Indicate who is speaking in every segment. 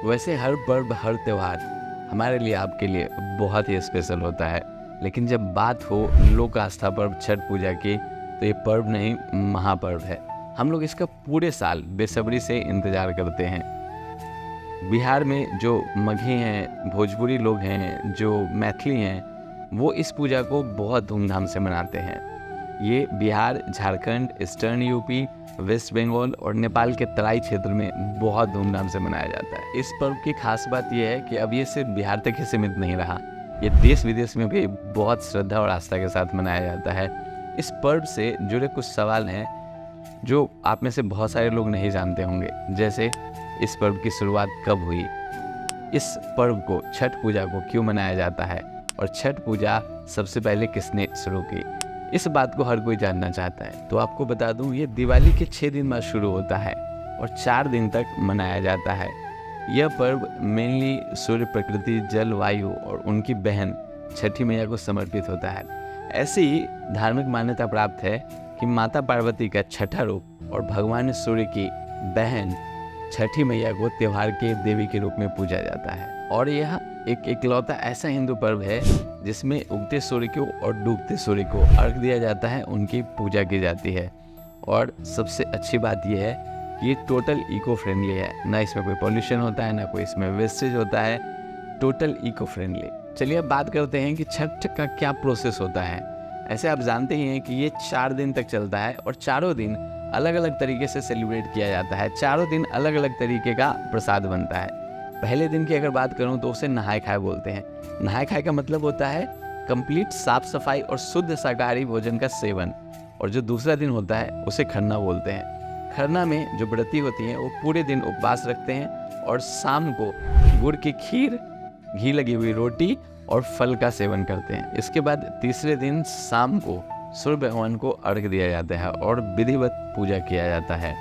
Speaker 1: वैसे हर पर्व, हर त्योहार हमारे लिए, आपके लिए बहुत ही स्पेशल होता है। लेकिन जब बात हो लोक आस्था पर्व छठ पूजा की, तो ये पर्व नहीं, महापर्व है। हम लोग इसका पूरे साल बेसब्री से इंतज़ार करते हैं। बिहार में जो मगही हैं, भोजपुरी लोग हैं, जो मैथिली हैं, वो इस पूजा को बहुत धूमधाम से मनाते हैं। ये Bihar, Jharkhand, eastern UP, West Bengal और नेपाल के तराई क्षेत्र में बहुत धूमधाम से मनाया जाता है। इस पर्व की खास बात यह है कि अब ये सिर्फ बिहार तक ही सीमित नहीं रहा, ये देश विदेश में भी बहुत श्रद्धा और आस्था के साथ मनाया जाता है। इस पर्व से जुड़े कुछ सवाल हैं जो आप में से बहुत सारे लोग नहीं जानते होंगे, जैसे इस पर्व की शुरुआत कब हुई, इस पर्व को, छठ पूजा को क्यों मनाया जाता है, और छठ पूजा सबसे पहले किसने शुरू की। इस बात को हर कोई जानना चाहता है। तो आपको बता दूं, ये दिवाली के 6 दिन बाद शुरू होता है और 4 दिन तक मनाया जाता है। यह पर्व मेनली सूर्य, प्रकृति, जल, वायु और उनकी बहन छठी मैया को समर्पित होता है। ऐसी धार्मिक मान्यता प्राप्त है कि माता पार्वती का छठा रूप और भगवान सूर्य की बहन छठी मैया को त्योहार के देवी के रूप में पूजा जाता है। और यह एक इकलौता ऐसा हिंदू पर्व है जिसमें उगते सूर्य को और डूबते सूर्य को अर्घ दिया जाता है, उनकी पूजा की जाती है। और सबसे अच्छी बात यह है कि ये टोटल इको फ्रेंडली है, ना इसमें कोई पॉल्यूशन होता है, ना कोई इसमें वेस्टेज होता है, टोटल इको फ्रेंडली। चलिए अब बात करते हैं कि छठ का क्या प्रोसेस होता है। ऐसे आप जानते ही हैं कि ये 4 दिन तक चलता है और चारों दिन अलग अलग तरीके से सेलिब्रेट किया जाता है। चारों दिन अलग अलग तरीके का प्रसाद बनता है। पहले दिन की अगर बात करूं तो उसे नहाय खाए बोलते हैं। नहाय खाए का मतलब होता है कंप्लीट साफ सफाई और शुद्ध शाकाहारी भोजन का सेवन। और जो दूसरा दिन होता है उसे खरना बोलते हैं। खरना में जो व्रती होती हैं वो पूरे दिन उपवास रखते हैं और शाम को गुड़ की खीर, घी लगी हुई रोटी और फल का सेवन करते हैं। इसके बाद तीसरे दिन शाम को सूर्य भगवान को अर्घ दिया जाता है और विधिवत पूजा किया जाता है।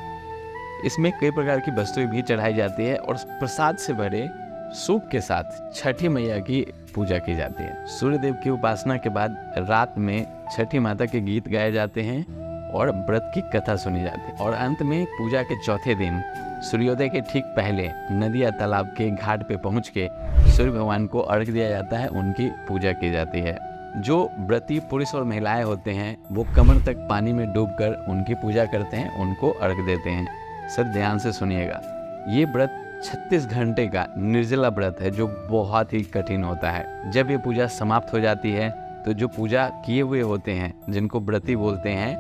Speaker 1: इसमें कई प्रकार की वस्तुएं भी चढ़ाई जाती है और प्रसाद से भरे सूप के साथ छठी मैया की पूजा की जाती है। सूर्यदेव की उपासना के बाद रात में छठी माता के गीत गाए जाते हैं और व्रत की कथा सुनी जाती है। और अंत में पूजा के चौथे दिन सूर्योदय के ठीक पहले नदी या तालाब के घाट पे पहुंच के सूर्य भगवान को अर्घ दिया जाता है, उनकी पूजा की जाती है। जो व्रती पुरुष और महिलाएं होते हैं वो कमर तक पानी में डूबकर उनकी पूजा करते हैं, उनको अर्घ देते हैं। सर ध्यान से सुनिएगा, ये व्रत 36 घंटे का निर्जला व्रत है जो बहुत ही कठिन होता है। जब ये पूजा समाप्त हो जाती है तो जो पूजा किए हुए होते हैं, जिनको व्रती बोलते हैं,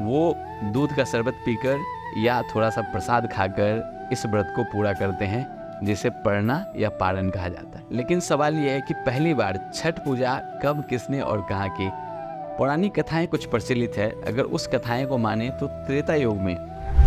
Speaker 1: वो दूध का शरबत पीकर या थोड़ा सा प्रसाद खाकर इस व्रत को पूरा करते हैं, जिसे पढ़ना या पारण कहा जाता है। लेकिन सवाल यह है कि पहली बार छठ पूजा कब, किसने और कहाँ की। पौराणिक कथाएं कुछ प्रचलित है। अगर उस कथाएं को माने तो त्रेता युग में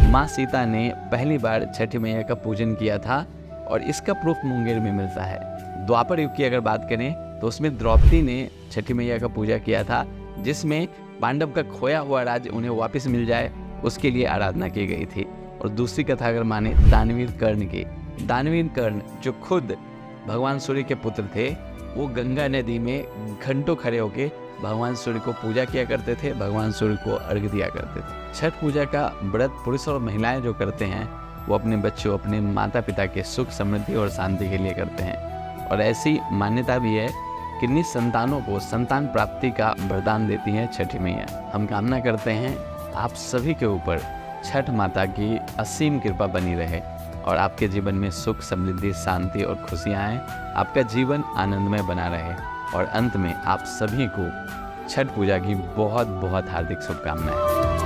Speaker 1: माँ सीता ने पहली बार छठी मैया का पूजन किया था और इसका प्रूफ मुंगेर में मिलता है। द्वापर युग की अगर बात करें तो उसमें द्रौपदी ने छठी मैया का पूजा किया था, जिसमें पांडव का खोया हुआ राज्य उन्हें वापस मिल जाए उसके लिए आराधना की गई थी। और दूसरी कथा अगर माने दानवीर कर्ण की, दानवीर कर्ण जो खुद भगवान सूर्य के पुत्र थे, वो गंगा नदी में घंटों खड़े होके भगवान सूर्य को पूजा किया करते थे, भगवान सूर्य को अर्घ दिया करते थे। छठ पूजा का व्रत पुरुष और महिलाएं जो करते हैं वो अपने बच्चों, अपने माता पिता के सुख, समृद्धि और शांति के लिए करते हैं। और ऐसी मान्यता भी है कि निसंतानों को संतान प्राप्ति का वरदान देती हैं छठी मैया। हम कामना करते हैं आप सभी के ऊपर छठ माता की असीम कृपा बनी रहे और आपके जीवन में सुख, समृद्धि, शांति और खुशियाँ आएँ, आपका जीवन आनंदमय बना रहे। और अंत में आप सभी को छठ पूजा की बहुत बहुत हार्दिक शुभकामनाएं।